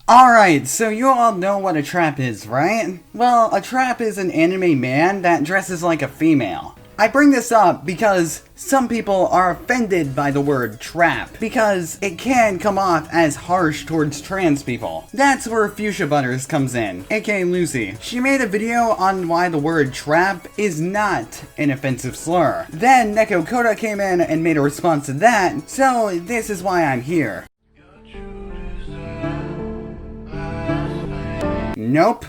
Alright, so you all know what a trap is, right? Well, a trap is an anime man that dresses like a female. I bring this up because some people are offended by the word trap because it can come off as harsh towards trans people. That's where Fuchsia Butters comes in, aka Lucy. She made a video on why the word trap is not an offensive slur. Then Neko Koda came in and made a response to that, so this is why I'm here. Nope.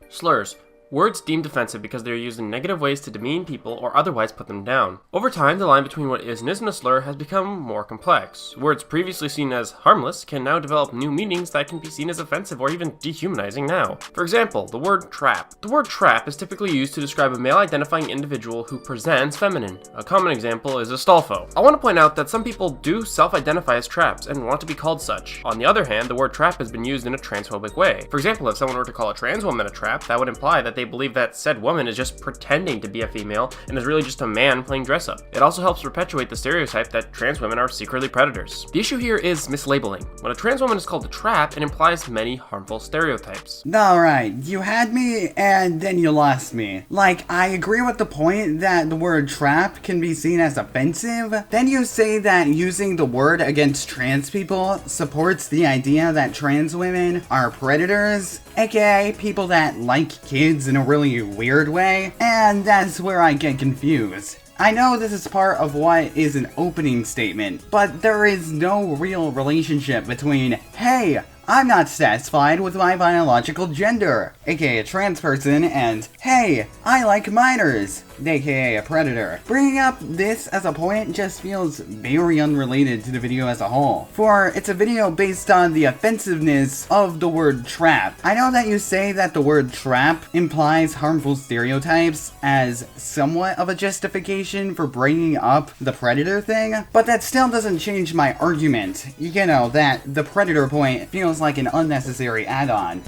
Slurs. Words deemed offensive because they are used in negative ways to demean people or otherwise put them down. Over time, the line between what is and isn't a slur has become more complex. Words previously seen as harmless can now develop new meanings that can be seen as offensive or even dehumanizing now. For example, the word trap. The word trap is typically used to describe a male-identifying individual who presents feminine. A common example is a stolfo. I want to point out that some people do self-identify as traps and want to be called such. On the other hand, the word trap has been used in a transphobic way. For example, if someone were to call a trans woman a trap, that would imply that they believe that said woman is just pretending to be a female and is really just a man playing dress up. It also helps perpetuate the stereotype that trans women are secretly predators. The issue here is mislabeling. When a trans woman is called a trap, it implies many harmful stereotypes. Alright, you had me and then you lost me. Like, I agree with the point that the word trap can be seen as offensive. Then you say that using the word against trans people supports the idea that trans women are predators, aka people that like kids in a really weird way, and that's where I get confused. I know this is part of what is an opening statement, but there is no real relationship between, hey, I'm not satisfied with my biological gender, aka a trans person, and hey, I like minors, aka a predator. Bringing up this as a point just feels very unrelated to the video as a whole, for it's a video based on the offensiveness of the word trap. I know that you say that the word trap implies harmful stereotypes as somewhat of a justification for bringing up the predator thing, but that still doesn't change my argument. You know, that the predator point feels like an unnecessary add-on.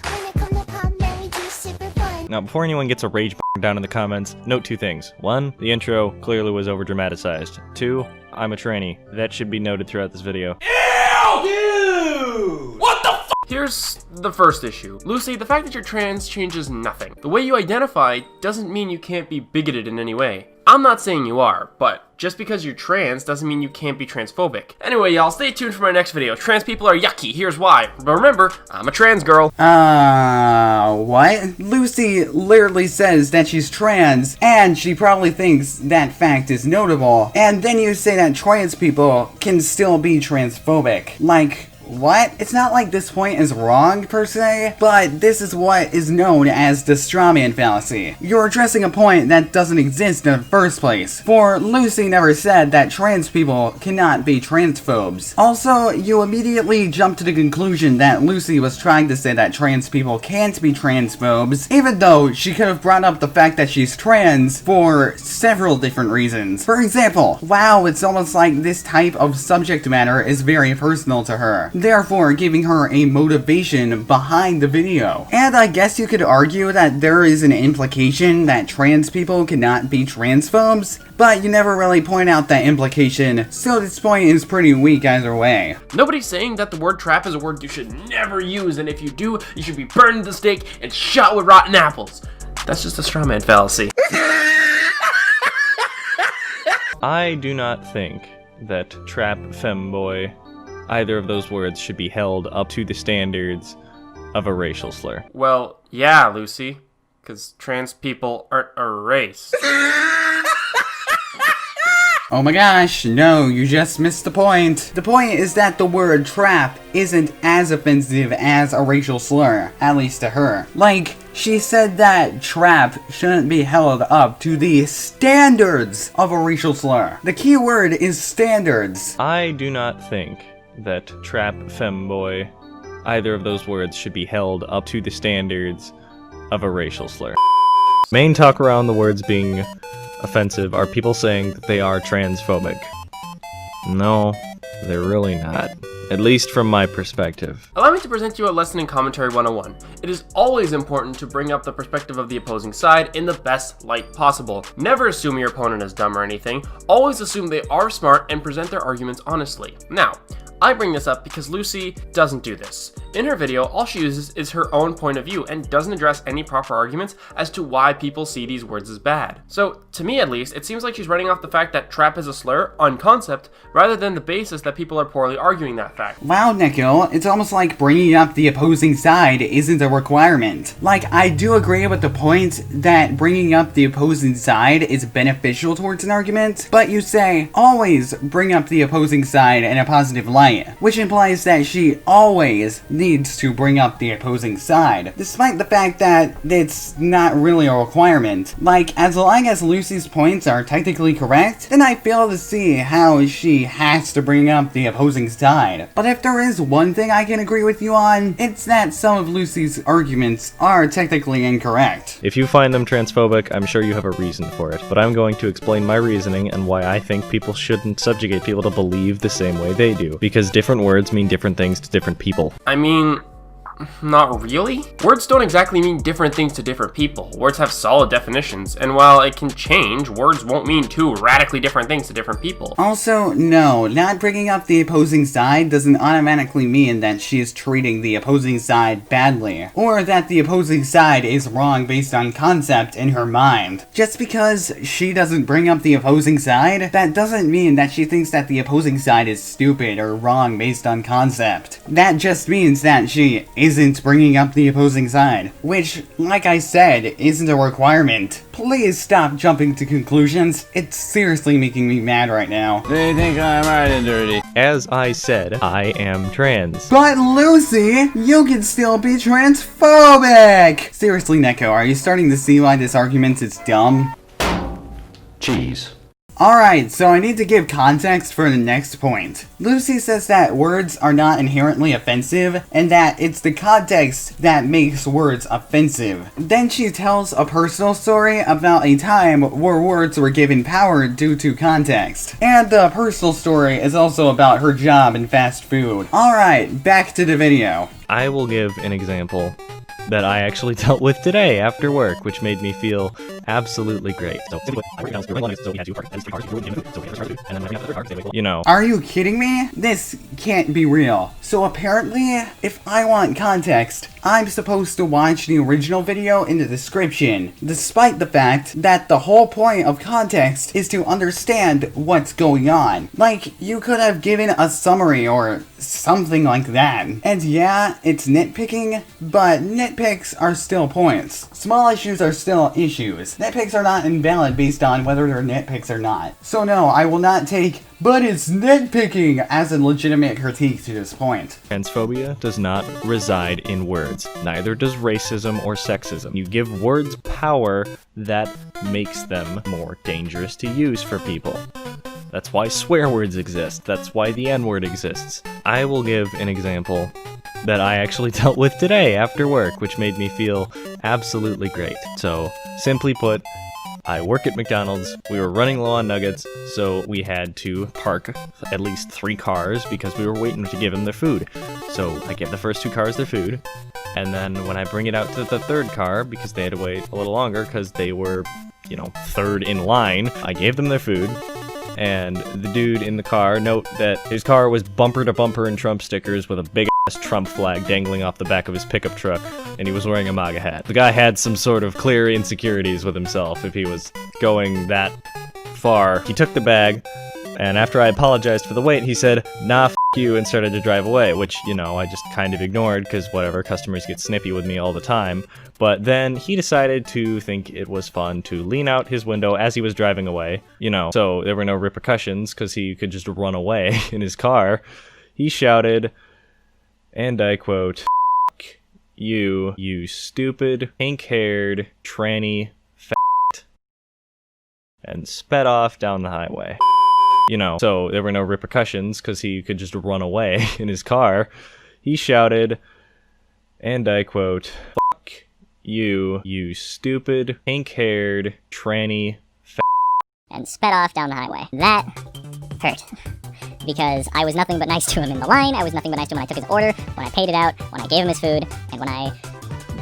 Now, before anyone gets a rage down in the comments, note two things. One, the intro clearly was over-dramatized. Two, I'm a tranny. That should be noted throughout this video. Ew! Dude! What the f? Here's the first issue. Lucy, the fact that you're trans changes nothing. The way you identify doesn't mean you can't be bigoted in any way. I'm not saying you are, but just because you're trans doesn't mean you can't be transphobic. Anyway, y'all, stay tuned for my next video. Trans people are yucky, here's why. But remember, I'm a trans girl. What? Lucy literally says that she's trans, and she probably thinks that fact is notable. And then you say that trans people can still be transphobic. Like, what? It's not like this point is wrong, per se, but this is what is known as the straw man fallacy. You're addressing a point that doesn't exist in the first place, for Lucy never said that trans people cannot be transphobes. Also, you immediately jump to the conclusion that Lucy was trying to say that trans people can't be transphobes, even though she could have brought up the fact that she's trans for several different reasons. For example, wow, it's almost like this type of subject matter is very personal to her, therefore giving her a motivation behind the video. And I guess you could argue that there is an implication that trans people cannot be transphobes, but you never really point out that implication, so this point is pretty weak either way. Nobody's saying that the word trap is a word you should never use, and if you do, you should be burned at the stake and shot with rotten apples. That's just a straw man fallacy. I do not think that trap, femboy, either of those words should be held up to the standards of a racial slur. Well, yeah, Lucy, because trans people aren't a race. Oh my gosh, no, you just missed the point. The point is that the word trap isn't as offensive as a racial slur, at least to her. Like, she said that trap shouldn't be held up to the standards of a racial slur. The key word is standards. I do not think that trap, femboy, either of those words should be held up to the standards of a racial slur. Main talk around the words being offensive are people saying that they are transphobic. No, they're really not. At least from my perspective. Allow me to present you a lesson in Commentary 101. It is always important to bring up the perspective of the opposing side in the best light possible. Never assume your opponent is dumb or anything. Always assume they are smart and present their arguments honestly. Now, I bring this up because Lucy doesn't do this. In her video, all she uses is her own point of view and doesn't address any proper arguments as to why people see these words as bad. So, to me at least, it seems like she's running off the fact that trap is a slur on concept rather than the basis that people are poorly arguing that fact. Wow, Neko, it's almost like bringing up the opposing side isn't a requirement. Like, I do agree with the point that bringing up the opposing side is beneficial towards an argument, but you say, always bring up the opposing side in a positive light, which implies that she always needs to bring up the opposing side, despite the fact that it's not really a requirement. Like, as long as Lucy's points are technically correct, then I fail to see how she has to bring up the opposing side. But if there is one thing I can agree with you on, it's that some of Lucy's arguments are technically incorrect. If you find them transphobic, I'm sure you have a reason for it, but I'm going to explain my reasoning and why I think people shouldn't subjugate people to believe the same way they do, because different words mean different things to different people. I mean, not really. Words don't exactly mean different things to different people. Words have solid definitions, and while it can change, words won't mean two radically different things to different people. Also, no, not bringing up the opposing side doesn't automatically mean that she is treating the opposing side badly, or that the opposing side is wrong based on concept in her mind. Just because she doesn't bring up the opposing side, that doesn't mean that she thinks that the opposing side is stupid or wrong based on concept. That just means that she isn't bringing up the opposing side, which, like I said, isn't a requirement. Please stop jumping to conclusions. It's seriously making me mad right now. They think I'm right and dirty. As I said, I am trans. But Lucy, you can still be transphobic! Seriously, Neko, are you starting to see why this argument is dumb? Cheese. Alright, so I need to give context for the next point. Lucy says that words are not inherently offensive, and that it's the context that makes words offensive. Then she tells a personal story about a time where words were given power due to context. And the personal story is also about her job in fast food. Alright, back to the video. I will give an example that I actually dealt with today after work, which made me feel absolutely great. You know. Are you kidding me? This can't be real. So apparently, if I want context, I'm supposed to watch the original video in the description, despite the fact that the whole point of context is to understand what's going on. Like, you could have given a summary or something like that. And yeah, it's nitpicking, but nitpicks are still points. Small issues are still issues. Nitpicks are not invalid based on whether they're nitpicks or not. So no, I will not take "but it's nitpicking" as a legitimate critique to this point. Transphobia does not reside in words. Neither does racism or sexism. You give words power that makes them more dangerous to use for people. That's why swear words exist. That's why the N-word exists. I will give an example that I actually dealt with today after work, which made me feel absolutely great. So, simply put, I work at McDonald's, we were running low on nuggets, so we had to park at least 3 cars because we were waiting to give them their food. So I give the first 2 cars their food, and then when I bring it out to the 3rd car, because they had to wait a little longer because they were, 3rd in line, I gave them their food, and the dude in the car, note that his car was bumper to bumper in Trump stickers with a big ass Trump flag dangling off the back of his pickup truck, and he was wearing a MAGA hat. The guy had some sort of clear insecurities with himself if he was going that far. He took the bag, and after I apologized for the wait, he said, "Nah, f*** you," and started to drive away, which, I just kind of ignored, because whatever, customers get snippy with me all the time. But then he decided to think it was fun to lean out his window as he was driving away, so there were no repercussions, because he could just run away in his car. He shouted, and I quote, "F*** you stupid, pink-haired, tranny, fat," and sped off down the highway. So there were no repercussions because he could just run away in his car. He shouted, and I quote, "F*** you stupid, pink-haired, tranny, fat," and sped off down the highway. That hurt. Because I was nothing but nice to him in the line, I was nothing but nice to him when I took his order, when I paid it out, when I gave him his food, and when I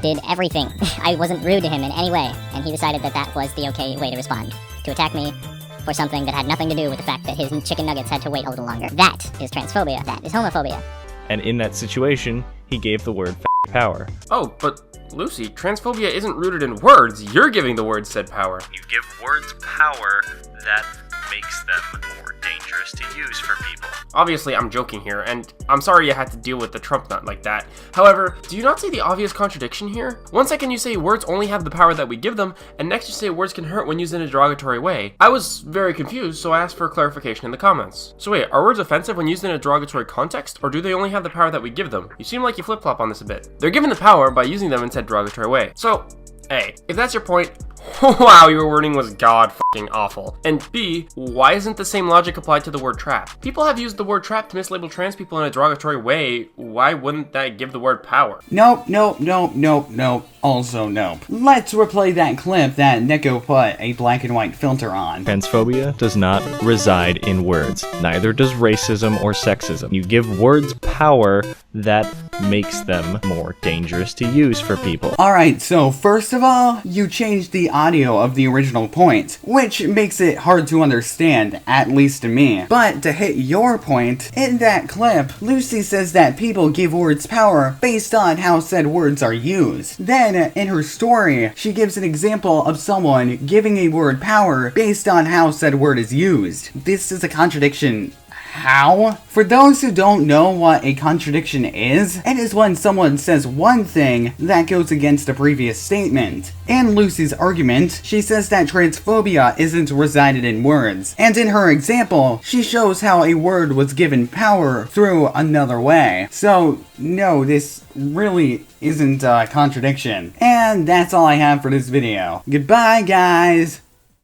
did everything. I wasn't rude to him in any way, and he decided that that was the okay way to respond. To attack me for something that had nothing to do with the fact that his chicken nuggets had to wait a little longer. That is transphobia. That is homophobia. And in that situation, he gave the word power. Oh, but Lucy, transphobia isn't rooted in words. You're giving the words said power. You give words power that makes them more dangerous to use for people. Obviously, I'm joking here, and I'm sorry you had to deal with the Trump nut like that. However, do you not see the obvious contradiction here? One second you say words only have the power that we give them, and next you say words can hurt when used in a derogatory way. I was very confused, so I asked for clarification in the comments. So wait, are words offensive when used in a derogatory context, or do they only have the power that we give them? You seem like you flip-flop on this a bit. They're given the power by using them in said derogatory way. So, A, if that's your point, wow, your wording was god f***ing awful. And B, why isn't the same logic applied to the word trap? People have used the word trap to mislabel trans people in a derogatory way. Why wouldn't that give the word power? Nope. Also nope. Let's replay that clip that Neko put a black and white filter on. Transphobia does not reside in words. Neither does racism or sexism. You give words power that makes them more dangerous to use for people. Alright, so first of all, you changed the audio of the original point, which makes it hard to understand, at least to me. But to hit your point, in that clip, Lucy says that people give words power based on how said words are used. Then, in her story, she gives an example of someone giving a word power based on how said word is used. This is a contradiction. How? For those who don't know what a contradiction is, it is when someone says one thing that goes against the previous statement. In Lucy's argument, she says that transphobia isn't resided in words, and in her example, she shows how a word was given power through another way. So, no, this really isn't a contradiction. And that's all I have for this video. Goodbye, guys!